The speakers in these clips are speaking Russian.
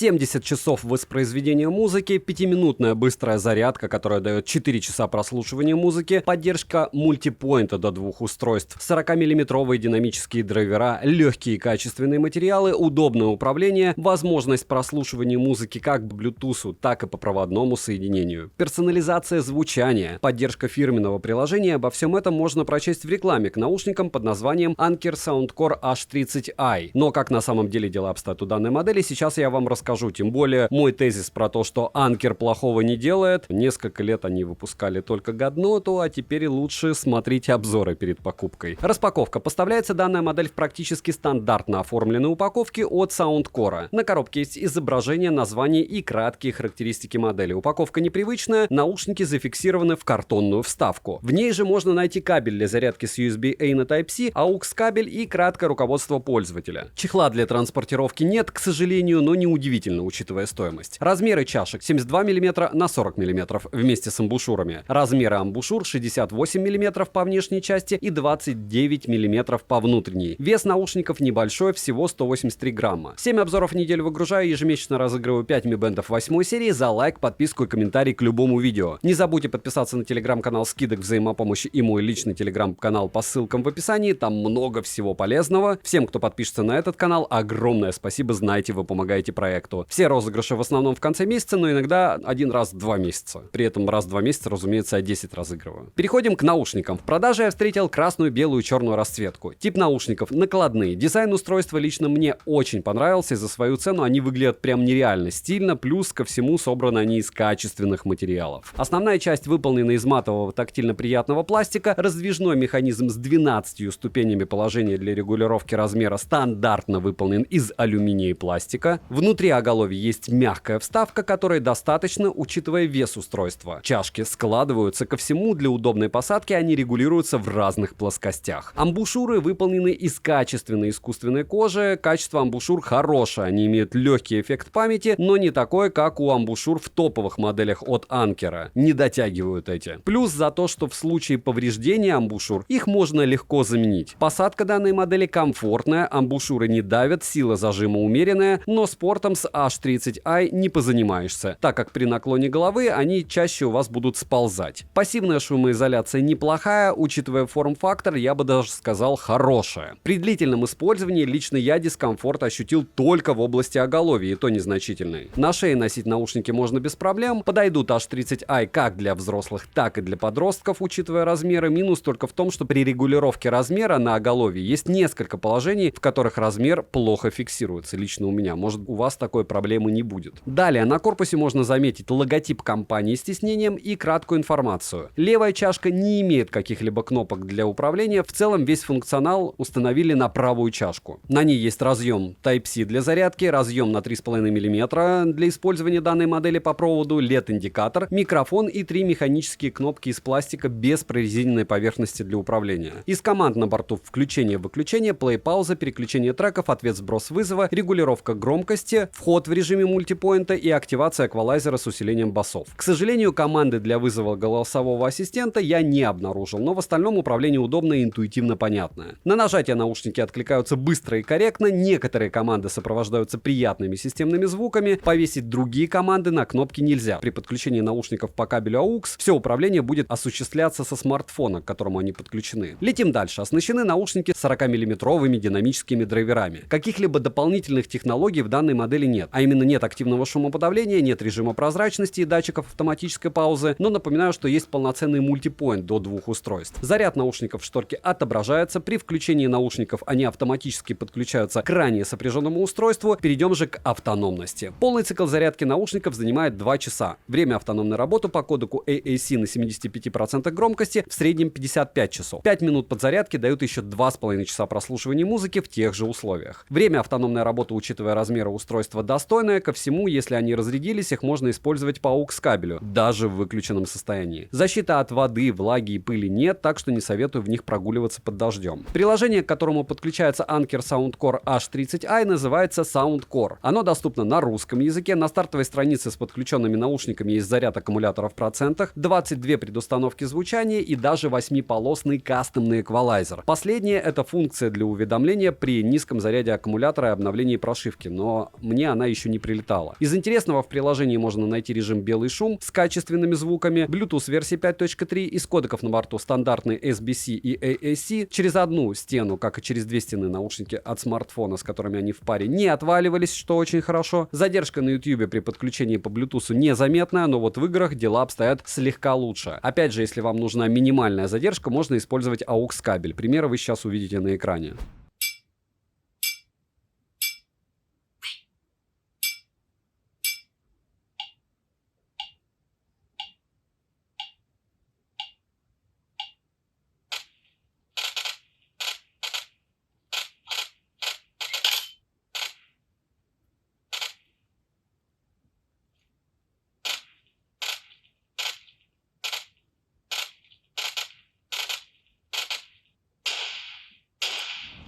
70 часов воспроизведения музыки, 5-минутная быстрая зарядка, которая дает 4 часа прослушивания музыки, поддержка мультипоинта до 2 устройств, 40-миллиметровые динамические драйвера, легкие и качественные материалы, удобное управление, возможность прослушивания музыки как по Bluetooth, так и по проводному соединению, персонализация звучания, поддержка фирменного приложения. Обо всем этом можно прочесть в рекламе к наушникам под названием Anker Soundcore H30i. Но как на самом деле дела обстоят у данной модели, сейчас я вам расскажу. Тем более мой тезис про то, что Anker плохого не делает. Несколько лет они выпускали только годноту, а теперь лучше смотрите обзоры перед покупкой. Распаковка. Поставляется данная модель в практически стандартно оформленной упаковке от Soundcore. На коробке есть изображение, название и краткие характеристики модели. Упаковка непривычная, наушники зафиксированы в картонную вставку. В ней же можно найти кабель для зарядки с USB-A на Type-C, AUX-кабель и краткое руководство пользователя. Чехла для транспортировки нет, к сожалению, но неудивительно, учитывая стоимость. Размеры чашек 72 мм на 40 мм вместе с амбушюрами. Размеры амбушюр 68 мм по внешней части и 29 мм по внутренней. Вес наушников небольшой, всего 183 грамма. 7 обзоров в неделю выгружаю, ежемесячно разыгрываю 5 Mi Band 8 серии за лайк, подписку и комментарий к любому видео. Не забудьте подписаться на телеграм-канал скидок взаимопомощи и мой личный телеграм-канал по ссылкам в описании, там много всего полезного. Всем, кто подпишется на этот канал, огромное спасибо, знаете, вы помогаете проекту. Все розыгрыши в основном в конце месяца, но иногда один раз в 2 месяца. При этом раз в 2 месяца, разумеется, я 10 разыгрываю. Переходим к наушникам. В продаже я встретил красную, белую и черную расцветку. Тип наушников накладные. Дизайн устройства лично мне очень понравился, и за свою цену они выглядят прям нереально стильно, плюс ко всему собраны они из качественных материалов. Основная часть выполнена из матового тактильно приятного пластика, раздвижной механизм с 12 ступенями положения для регулировки размера стандартно выполнен из алюминия и пластика. Внутри оголовья есть мягкая вставка, которой достаточно, учитывая вес устройства. Чашки складываются ко всему для удобной посадки, они регулируются в разных плоскостях. Амбушюры выполнены из качественной искусственной кожи. Качество амбушюр хорошее, они имеют легкий эффект памяти, но не такой, как у амбушюр в топовых моделях от Anker. Не дотягивают эти. Плюс за то, что в случае повреждения амбушюр их можно легко заменить. Посадка данной модели комфортная, амбушюры не давят, сила зажима умеренная, но спортом с H30i не позанимаешься, так как при наклоне головы они чаще у вас будут сползать. Пассивная шумоизоляция неплохая, учитывая форм-фактор, я бы даже сказал хорошая. При длительном использовании лично я дискомфорт ощутил только в области оголовья, и то незначительный. На шее носить наушники можно без проблем, подойдут H30i как для взрослых, так и для подростков, учитывая размеры. Минус только в том, что при регулировке размера на оголовье есть несколько положений, в которых размер плохо фиксируется. Лично у меня, может, у вас такой проблемы не будет. Далее, на корпусе можно заметить логотип компании с тиснением и краткую информацию. Левая чашка не имеет каких-либо кнопок для управления, в целом весь функционал установили на правую чашку. На ней есть разъем Type-C для зарядки, разъем на 3,5 мм для использования данной модели по проводу, LED-индикатор, микрофон и 3 механические кнопки из пластика без прорезиненной поверхности для управления. Из команд на борту включение-выключение, плей-пауза, переключение треков, ответ-сброс вызова, регулировка громкости, вход в режиме мультипоинта и активация эквалайзера с усилением басов. К сожалению, команды для вызова голосового ассистента я не обнаружил, но в остальном управление удобное и интуитивно понятное. На нажатие наушники откликаются быстро и корректно, некоторые команды сопровождаются приятными системными звуками, повесить другие команды на кнопки нельзя. При подключении наушников по кабелю AUX все управление будет осуществляться со смартфона, к которому они подключены. Летим дальше. Оснащены наушники 40-миллиметровыми динамическими драйверами. Каких-либо дополнительных технологий в данной модели нет, а именно нет активного шумоподавления, нет режима прозрачности и датчиков автоматической паузы, но напоминаю, что есть полноценный мультипоинт до 2 устройств. Заряд наушников в шторке отображается, при включении наушников они автоматически подключаются к ранее сопряженному устройству. Перейдем же к автономности. Полный цикл зарядки наушников занимает 2 часа. Время автономной работы по кодеку AAC на 75% громкости в среднем 55 часов. 5 минут подзарядки дают еще 2,5 часа прослушивания музыки в тех же условиях. Время автономной работы, учитывая размеры устройства, достойное. Ко всему, если они разрядились, их можно использовать по AUX-кабелю, даже в выключенном состоянии. Защиты от воды, влаги и пыли нет, так что не советую в них прогуливаться под дождем. Приложение, к которому подключается Anker Soundcore H30i, называется Soundcore. Оно доступно на русском языке. На стартовой странице с подключенными наушниками есть заряд аккумулятора в процентах, 22 предустановки звучания и даже 8-полосный кастомный эквалайзер. Последнее — это функция для уведомления при низком заряде аккумулятора и обновлении прошивки, но мне она еще не прилетала. Из интересного в приложении можно найти режим белый шум с качественными звуками, Bluetooth версии 5.3, из кодеков на борту стандартный SBC и AAC, через одну стену, как и через две стены наушники от смартфона, с которыми они в паре, не отваливались, что очень хорошо. Задержка на YouTube при подключении по Bluetooth незаметная, но вот в играх дела обстоят слегка лучше. Опять же, если вам нужна минимальная задержка, можно использовать AUX кабель. Примеры вы сейчас увидите на экране.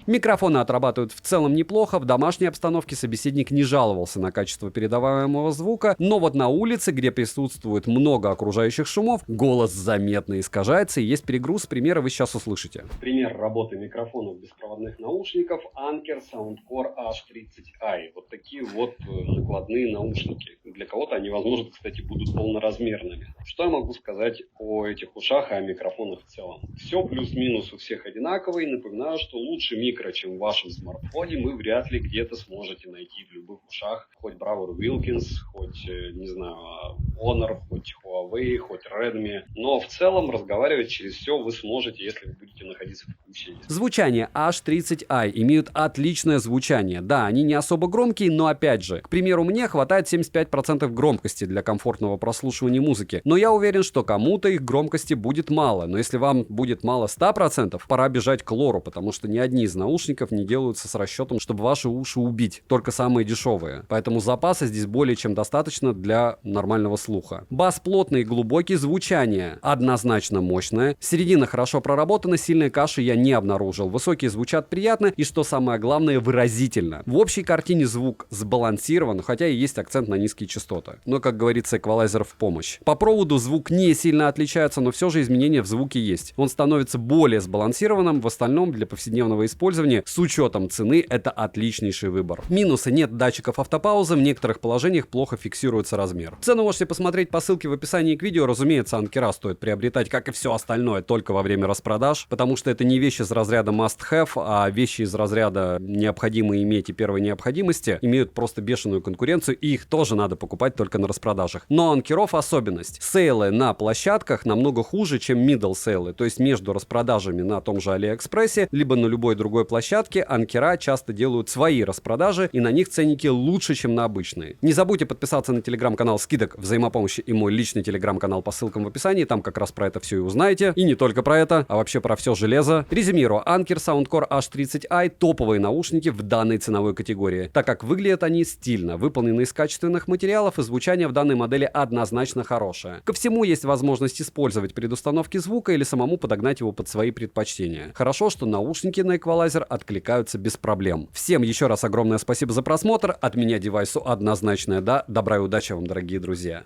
Микрофоны отрабатывают в целом неплохо, в домашней обстановке собеседник не жаловался на качество передаваемого звука, но вот на улице, где присутствует много окружающих шумов, голос заметно искажается и есть перегруз. Примеры вы сейчас услышите. Пример работы микрофонов беспроводных наушников Anker Soundcore H30i. Вот такие вот накладные наушники. Для кого-то они, возможно, кстати, будут полноразмерными. Что я могу сказать о этих ушах и о микрофонах в целом? Все плюс-минус у всех одинаковый. Напоминаю, что лучше микро, чем в вашем смартфоне, вы вряд ли где-то сможете найти в любых ушах. Хоть Bravur Wilkins, хоть, не знаю, Honor, хоть Huawei, хоть Redmi. Но в целом разговаривать через все вы сможете, если вы будете находиться в включении. Звучание H30i имеют отличное звучание. Да, они не особо громкие, но опять же, к примеру, мне хватает 75% громкости для комфортного прослушивания музыки. Но я уверен, что кому-то их громкости будет мало. Но если вам будет мало 100%, пора бежать к лору, потому что ни одни из наушников не делаются с расчетом, чтобы ваши уши убить, только самые дешевые. Поэтому запаса здесь более чем достаточно для нормального слуха. Бас плотный и глубокий, звучание однозначно мощное. Середина хорошо проработана, сильной каши я не обнаружил. Высокие звучат приятно и, что самое главное, выразительно. В общей картине звук сбалансирован, хотя и есть акцент на низкие частоты. Но, как говорится, эквалайзер в помощь. По проводу звук не сильно отличается, но все же изменения в звуке есть. Он становится более сбалансированным, в остальном для повседневного использования с учетом цены это отличнейший выбор. Минусы: нет датчиков автопаузы, в некоторых положениях плохо фиксируется размер. Цену можете посмотреть по ссылке в описании к видео. Разумеется, Анкера стоит приобретать, как и все остальное, только во время распродаж, потому что это не вещи из разряда must-have, а вещи из разряда необходимо иметь и первой необходимости имеют просто бешеную конкуренцию, и их тоже надо покупать только на распродажах. Но Анкеров особенность: сейлы на площадках намного хуже, чем middle сейлы, то есть между распродажами на том же Алиэкспрессе, либо на любой другой площадке Анкера часто делают свои распродажи, и на них ценники лучше, чем на обычные. Не забудьте подписаться на телеграм-канал скидок взаимопомощи и мой личный телеграм-канал по ссылкам в описании, там как раз про это все и узнаете. И не только про это, а вообще про все железо. Резюмирую: Anker Soundcore H30i топовые наушники в данной ценовой категории, так как выглядят они стильно, выполнены из качественных материалов, и звучание в данной модели однозначно хорошее. Ко всему есть возможность использовать предустановки звука или самому подогнать его под свои предпочтения. Хорошо, что наушники на эквалайзер откликаются без проблем. Всем еще раз огромное спасибо за просмотр. От меня девайсу однозначное да. Добра и удачи вам, дорогие друзья.